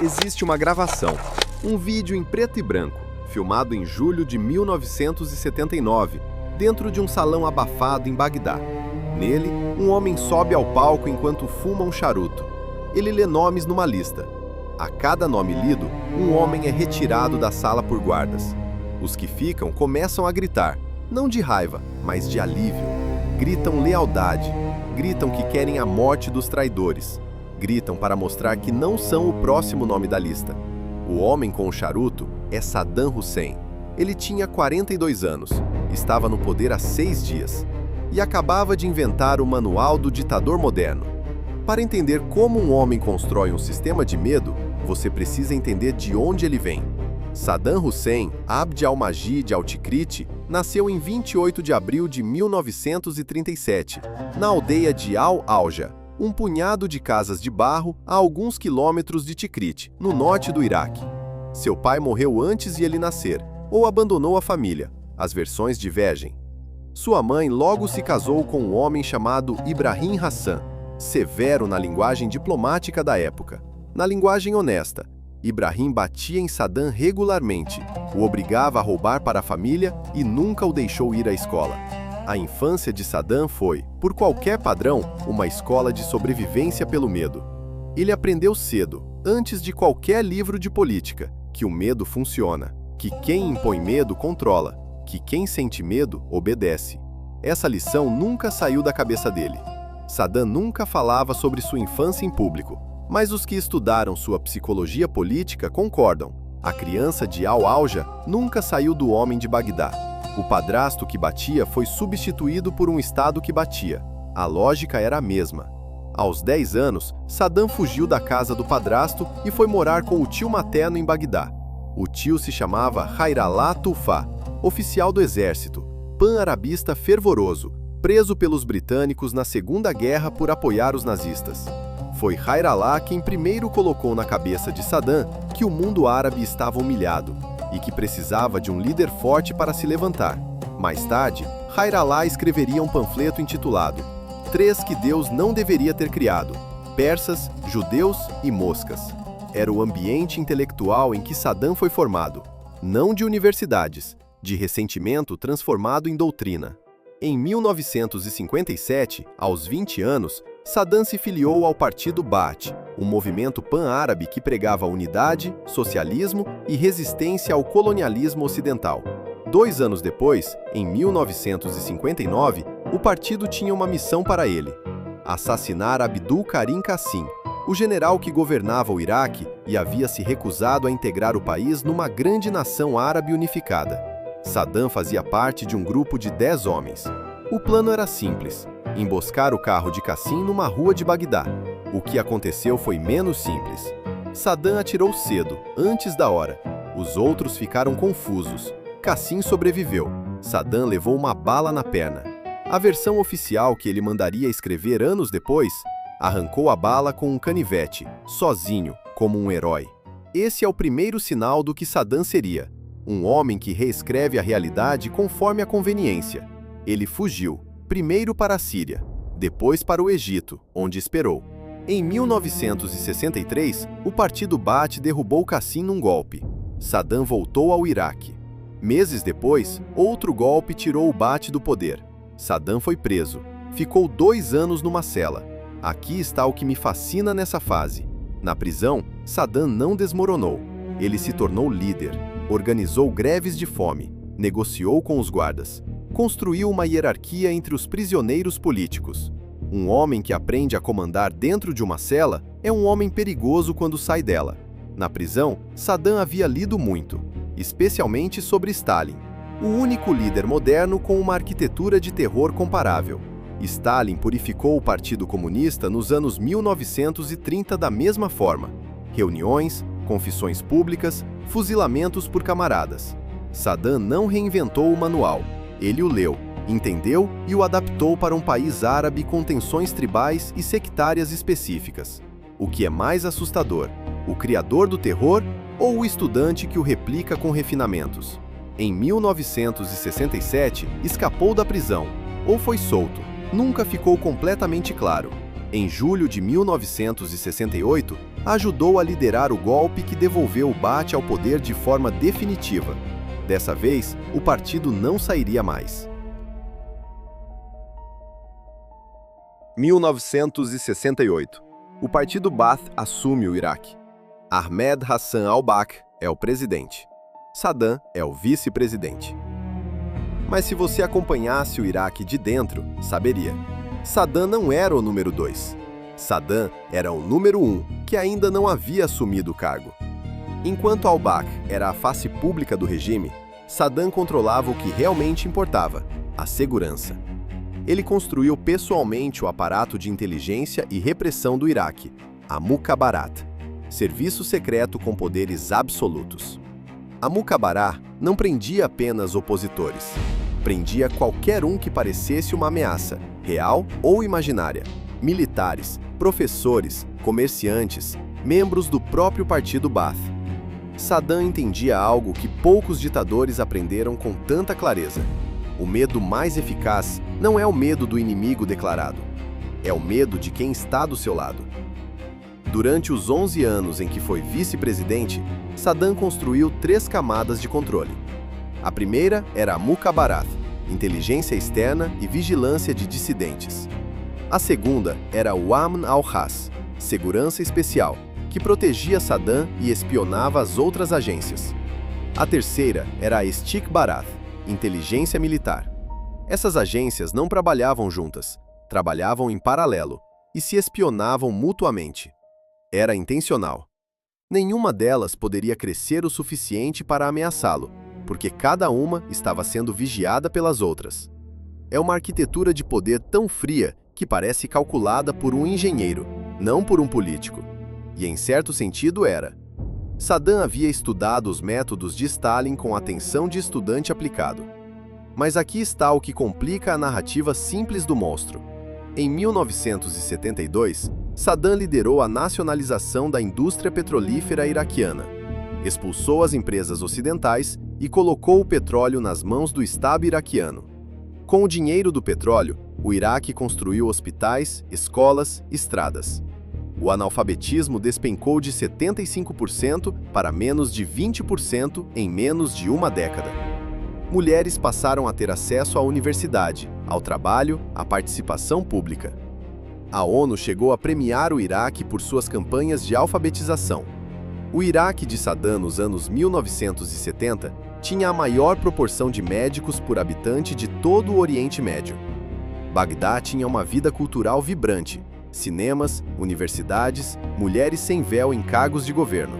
existe uma gravação, um vídeo em preto e branco, filmado em julho de 1979, dentro de um salão abafado em Bagdá. Nele, um homem sobe ao palco enquanto fuma um charuto. Ele lê nomes numa lista. A cada nome lido, um homem é retirado da sala por guardas. Os que ficam começam a gritar, não de raiva, mas de alívio. Gritam lealdade, gritam que querem a morte dos traidores. Gritam para mostrar que não são o próximo nome da lista. O homem com o charuto é Saddam Hussein. Ele tinha 42 anos, estava no poder há 6 dias e acabava de inventar o Manual do Ditador Moderno. Para entender como um homem constrói um sistema de medo, você precisa entender de onde ele vem. Saddam Hussein Abd al-Majid al-Tikrit nasceu em 28 de abril de 1937, na aldeia de Al-Auja, um punhado de casas de barro a alguns quilômetros de Tikrit, no norte do Iraque. Seu pai morreu antes de ele nascer, ou abandonou a família. As versões divergem. Sua mãe logo se casou com um homem chamado Ibrahim Hassan, severo na linguagem diplomática da época. Na linguagem honesta, Ibrahim batia em Saddam regularmente, o obrigava a roubar para a família e nunca o deixou ir à escola. A infância de Saddam foi, por qualquer padrão, uma escola de sobrevivência pelo medo. Ele aprendeu cedo, antes de qualquer livro de política, que o medo funciona, que quem impõe medo controla, que quem sente medo obedece. Essa lição nunca saiu da cabeça dele. Saddam nunca falava sobre sua infância em público, mas os que estudaram sua psicologia política concordam. A criança de Al-Auja nunca saiu do homem de Bagdá. O padrasto que batia foi substituído por um Estado que batia. A lógica era a mesma. Aos 10 anos, Saddam fugiu da casa do padrasto e foi morar com o tio materno em Bagdá. O tio se chamava Khairallah Tufa, oficial do exército, pan-arabista fervoroso, preso pelos britânicos na Segunda Guerra por apoiar os nazistas. Foi Khairallah quem primeiro colocou na cabeça de Saddam que o mundo árabe estava humilhado e que precisava de um líder forte para se levantar. Mais tarde, Khairallah escreveria um panfleto intitulado Três que Deus não deveria ter criado: persas, judeus e moscas. Era o ambiente intelectual em que Saddam foi formado, não de universidades, de ressentimento transformado em doutrina. Em 1957, aos 20 anos, Saddam se filiou ao Partido Baath, um movimento pan-árabe que pregava unidade, socialismo e resistência ao colonialismo ocidental. 2 anos depois, em 1959, o partido tinha uma missão para ele: assassinar Abdul Karim Qassim, o general que governava o Iraque e havia se recusado a integrar o país numa grande nação árabe unificada. Saddam fazia parte de um grupo de 10 homens. O plano era simples: emboscar o carro de Qassim numa rua de Bagdá. O que aconteceu foi menos simples. Saddam atirou cedo, antes da hora. Os outros ficaram confusos. Qassim sobreviveu. Saddam levou uma bala na perna. A versão oficial que ele mandaria escrever anos depois: arrancou a bala com um canivete, sozinho, como um herói. Esse é o primeiro sinal do que Saddam seria: um homem que reescreve a realidade conforme a conveniência. Ele fugiu, primeiro para a Síria, depois para o Egito, onde esperou. Em 1963, o Partido Baath derrubou Qassim num golpe. Saddam voltou ao Iraque. Meses depois, outro golpe tirou o Baath do poder. Saddam foi preso. Ficou 2 anos numa cela. Aqui está o que me fascina nessa fase. Na prisão, Saddam não desmoronou. Ele se tornou líder, organizou greves de fome, negociou com os guardas, construiu uma hierarquia entre os prisioneiros políticos. Um homem que aprende a comandar dentro de uma cela é um homem perigoso quando sai dela. Na prisão, Saddam havia lido muito, especialmente sobre Stalin, o único líder moderno com uma arquitetura de terror comparável. Stalin purificou o Partido Comunista nos anos 1930 da mesma forma: reuniões, confissões públicas, fuzilamentos por camaradas. Saddam não reinventou o manual. Ele o leu, entendeu e o adaptou para um país árabe com tensões tribais e sectárias específicas. O que é mais assustador: o criador do terror ou o estudante que o replica com refinamentos? Em 1967, escapou da prisão, ou foi solto. Nunca ficou completamente claro. Em julho de 1968, ajudou a liderar o golpe que devolveu o Baath ao poder de forma definitiva. Dessa vez, o partido não sairia mais. 1968. O partido Baath assume o Iraque. Ahmed Hassan al-Bakr é o presidente. Saddam é o vice-presidente. Mas se você acompanhasse o Iraque de dentro, saberia. Saddam não era o número 2. Saddam era o número 1, que ainda não havia assumido o cargo. Enquanto al-Bakr era a face pública do regime, Saddam controlava o que realmente importava, a segurança. Ele construiu pessoalmente o aparato de inteligência e repressão do Iraque, a Mukhabarat, serviço secreto com poderes absolutos. A Mukhabarat não prendia apenas opositores, prendia qualquer um que parecesse uma ameaça, real ou imaginária, militares, professores, comerciantes, membros do próprio partido Baath. Saddam entendia algo que poucos ditadores aprenderam com tanta clareza. O medo mais eficaz não é o medo do inimigo declarado, é o medo de quem está do seu lado. Durante os 11 anos em que foi vice-presidente, Saddam construiu 3 camadas de controle. A primeira era a Mukhabarat, inteligência externa e vigilância de dissidentes. A segunda era o Amn al-Khas, segurança especial, que protegia Saddam e espionava as outras agências. A terceira era a Istikhbarat, inteligência militar. Essas agências não trabalhavam juntas, trabalhavam em paralelo e se espionavam mutuamente. Era intencional. Nenhuma delas poderia crescer o suficiente para ameaçá-lo, porque cada uma estava sendo vigiada pelas outras. É uma arquitetura de poder tão fria que parece calculada por um engenheiro, não por um político. E em certo sentido era. Saddam havia estudado os métodos de Stalin com atenção de estudante aplicado. Mas aqui está o que complica a narrativa simples do monstro. Em 1972, Saddam liderou a nacionalização da indústria petrolífera iraquiana, expulsou as empresas ocidentais e colocou o petróleo nas mãos do Estado iraquiano. Com o dinheiro do petróleo, o Iraque construiu hospitais, escolas, estradas. O analfabetismo despencou de 75% para menos de 20% em menos de uma década. Mulheres passaram a ter acesso à universidade, ao trabalho, à participação pública. A ONU chegou a premiar o Iraque por suas campanhas de alfabetização. O Iraque de Saddam nos anos 1970 tinha a maior proporção de médicos por habitante de todo o Oriente Médio. Bagdá tinha uma vida cultural vibrante, cinemas, universidades, mulheres sem véu em cargos de governo.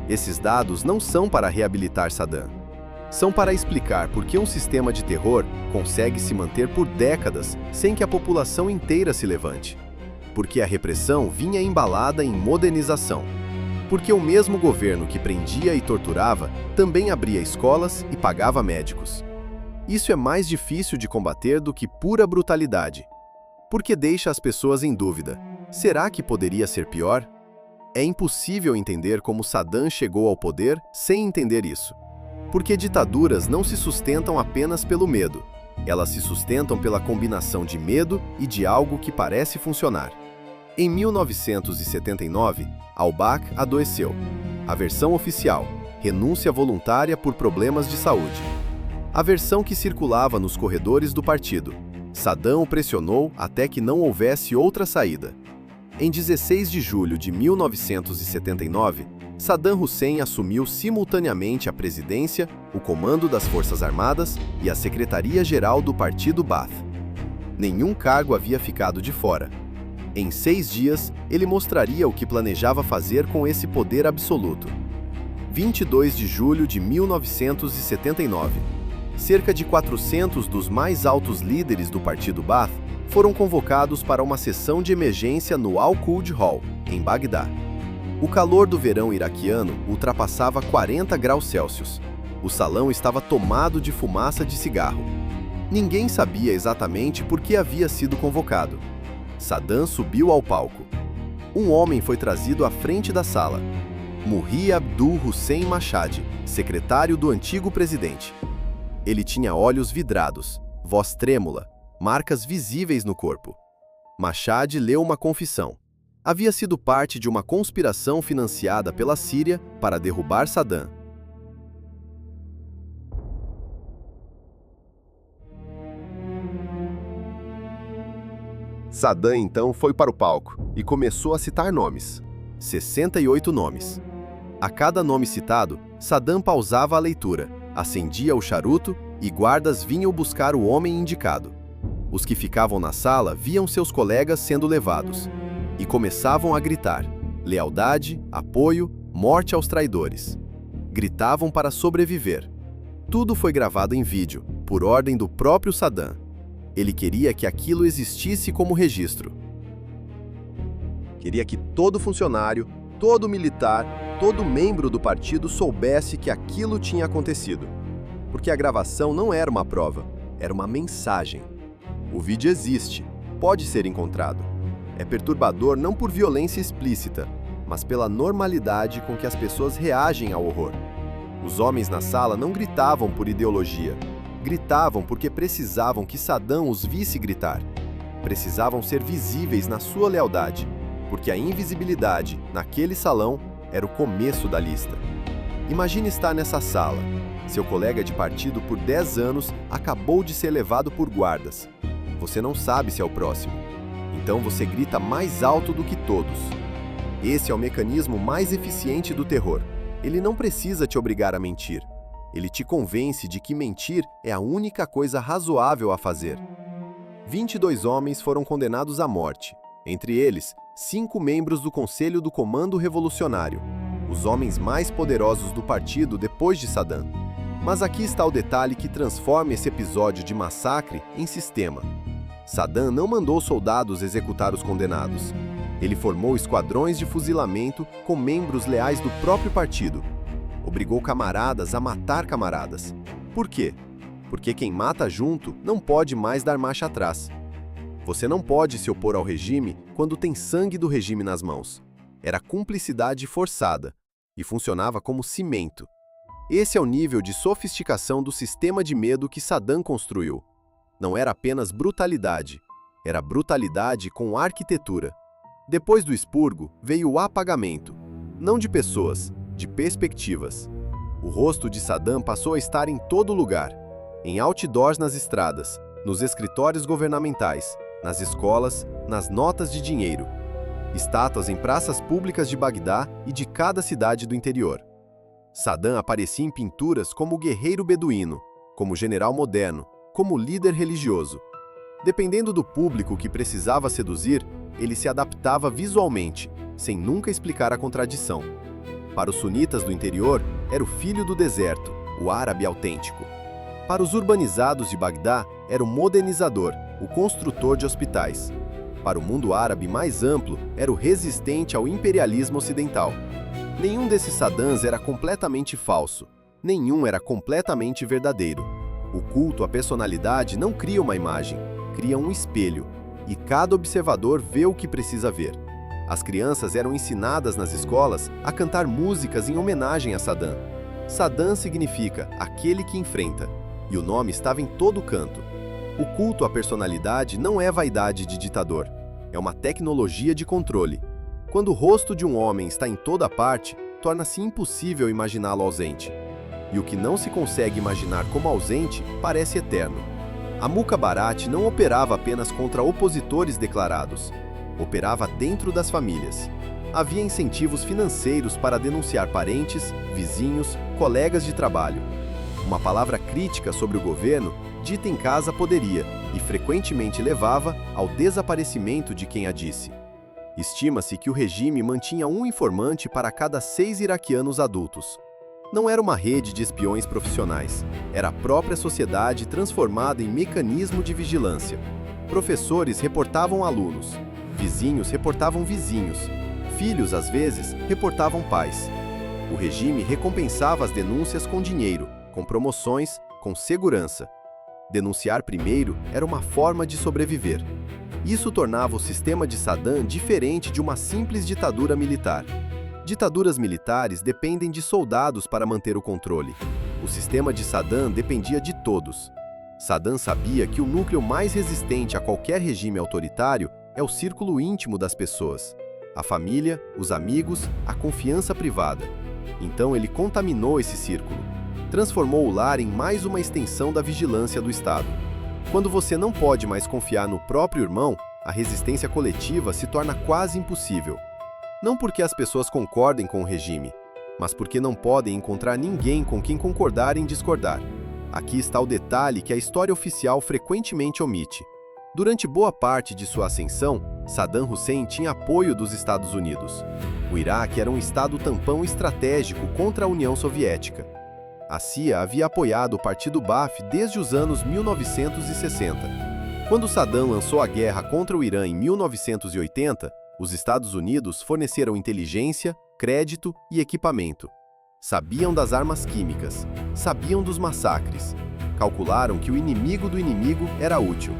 Esses dados não são para reabilitar Saddam. São para explicar por que um sistema de terror consegue se manter por décadas sem que a população inteira se levante. Porque a repressão vinha embalada em modernização. Porque o mesmo governo que prendia e torturava também abria escolas e pagava médicos. Isso é mais difícil de combater do que pura brutalidade. Porque deixa as pessoas em dúvida. Será que poderia ser pior? É impossível entender como Saddam chegou ao poder sem entender isso. Porque ditaduras não se sustentam apenas pelo medo. Elas se sustentam pela combinação de medo e de algo que parece funcionar. Em 1979, al-Bakr adoeceu. A versão oficial: renúncia voluntária por problemas de saúde. A versão que circulava nos corredores do partido: Saddam o pressionou até que não houvesse outra saída. Em 16 de julho de 1979, Saddam Hussein assumiu simultaneamente a presidência, o comando das Forças Armadas e a Secretaria-Geral do Partido Baath. Nenhum cargo havia ficado de fora. Em 6 dias, ele mostraria o que planejava fazer com esse poder absoluto. 22 de julho de 1979. Cerca de 400 dos mais altos líderes do Partido Baath foram convocados para uma sessão de emergência no Al-Qud Hall, em Bagdá. O calor do verão iraquiano ultrapassava 40 graus Celsius. O salão estava tomado de fumaça de cigarro. Ninguém sabia exatamente por que havia sido convocado. Saddam subiu ao palco. Um homem foi trazido à frente da sala. Murri Abdul Hussein Mashhad, secretário do antigo presidente. Ele tinha olhos vidrados, voz trêmula, marcas visíveis no corpo. Mashhad leu uma confissão. Havia sido parte de uma conspiração financiada pela Síria para derrubar Saddam. Saddam então foi para o palco e começou a citar nomes. 68 nomes. A cada nome citado, Saddam pausava a leitura, acendia o charuto e guardas vinham buscar o homem indicado. Os que ficavam na sala viam seus colegas sendo levados e começavam a gritar: lealdade, apoio, morte aos traidores. Gritavam para sobreviver. Tudo foi gravado em vídeo, por ordem do próprio Saddam. Ele queria que aquilo existisse como registro. Queria que todo funcionário, todo militar, todo membro do partido soubesse que aquilo tinha acontecido. Porque a gravação não era uma prova, era uma mensagem. O vídeo existe, pode ser encontrado. É perturbador não por violência explícita, mas pela normalidade com que as pessoas reagem ao horror. Os homens na sala não gritavam por ideologia. Gritavam porque precisavam que Saddam os visse gritar. Precisavam ser visíveis na sua lealdade, porque a invisibilidade, naquele salão, era o começo da lista. Imagine estar nessa sala. Seu colega de partido por 10 anos acabou de ser levado por guardas. Você não sabe se é o próximo. Então você grita mais alto do que todos. Esse é o mecanismo mais eficiente do terror. Ele não precisa te obrigar a mentir. Ele te convence de que mentir é a única coisa razoável a fazer. 22 homens foram condenados à morte. Entre eles, 5 membros do Conselho do Comando Revolucionário, os homens mais poderosos do partido depois de Saddam. Mas aqui está o detalhe que transforma esse episódio de massacre em sistema. Saddam não mandou soldados executar os condenados. Ele formou esquadrões de fuzilamento com membros leais do próprio partido. Obrigou camaradas a matar camaradas. Por quê? Porque quem mata junto não pode mais dar marcha atrás. Você não pode se opor ao regime quando tem sangue do regime nas mãos. Era cumplicidade forçada e funcionava como cimento. Esse é o nível de sofisticação do sistema de medo que Saddam construiu. Não era apenas brutalidade, era brutalidade com arquitetura. Depois do expurgo, veio o apagamento, não de pessoas, de perspectivas. O rosto de Saddam passou a estar em todo lugar, em outdoors nas estradas, nos escritórios governamentais, nas escolas, nas notas de dinheiro. Estátuas em praças públicas de Bagdá e de cada cidade do interior. Saddam aparecia em pinturas como guerreiro beduíno, como general moderno, como líder religioso. Dependendo do público que precisava seduzir, ele se adaptava visualmente, sem nunca explicar a contradição. Para os sunitas do interior, era o filho do deserto, o árabe autêntico. Para os urbanizados de Bagdá, era o modernizador, o construtor de hospitais. Para o mundo árabe mais amplo, era o resistente ao imperialismo ocidental. Nenhum desses Saddams era completamente falso. Nenhum era completamente verdadeiro. O culto à personalidade não cria uma imagem, cria um espelho. E cada observador vê o que precisa ver. As crianças eram ensinadas nas escolas a cantar músicas em homenagem a Saddam. Saddam significa aquele que enfrenta, e o nome estava em todo canto. O culto à personalidade não é vaidade de ditador, é uma tecnologia de controle. Quando o rosto de um homem está em toda parte, torna-se impossível imaginá-lo ausente. E o que não se consegue imaginar como ausente parece eterno. A Mukhabarat não operava apenas contra opositores declarados. Operava dentro das famílias. Havia incentivos financeiros para denunciar parentes, vizinhos, colegas de trabalho. Uma palavra crítica sobre o governo, dita em casa, poderia, e frequentemente levava, ao desaparecimento de quem a disse. Estima-se que o regime mantinha um informante para cada 6 iraquianos adultos. Não era uma rede de espiões profissionais, era a própria sociedade transformada em mecanismo de vigilância. Professores reportavam alunos, vizinhos reportavam vizinhos, filhos, às vezes, reportavam pais. O regime recompensava as denúncias com dinheiro, com promoções, com segurança. Denunciar primeiro era uma forma de sobreviver. Isso tornava o sistema de Saddam diferente de uma simples ditadura militar. Ditaduras militares dependem de soldados para manter o controle. O sistema de Saddam dependia de todos. Saddam sabia que o núcleo mais resistente a qualquer regime autoritário é o círculo íntimo das pessoas. A família, os amigos, a confiança privada. Então ele contaminou esse círculo. Transformou o lar em mais uma extensão da vigilância do Estado. Quando você não pode mais confiar no próprio irmão, a resistência coletiva se torna quase impossível. Não porque as pessoas concordem com o regime, mas porque não podem encontrar ninguém com quem concordar em discordar. Aqui está o detalhe que a história oficial frequentemente omite. Durante boa parte de sua ascensão, Saddam Hussein tinha apoio dos Estados Unidos. O Iraque era um estado tampão estratégico contra a União Soviética. A CIA havia apoiado o Partido Ba'ath desde os anos 1960. Quando Saddam lançou a guerra contra o Irã em 1980, os Estados Unidos forneceram inteligência, crédito e equipamento. Sabiam das armas químicas, sabiam dos massacres. Calcularam que o inimigo do inimigo era útil.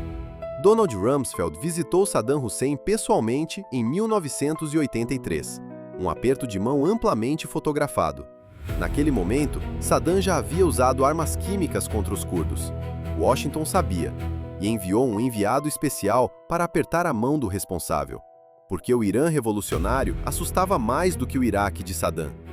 Donald Rumsfeld visitou Saddam Hussein pessoalmente em 1983, um aperto de mão amplamente fotografado. Naquele momento, Saddam já havia usado armas químicas contra os curdos. Washington sabia, e enviou um enviado especial para apertar a mão do responsável, porque o Irã revolucionário assustava mais do que o Iraque de Saddam.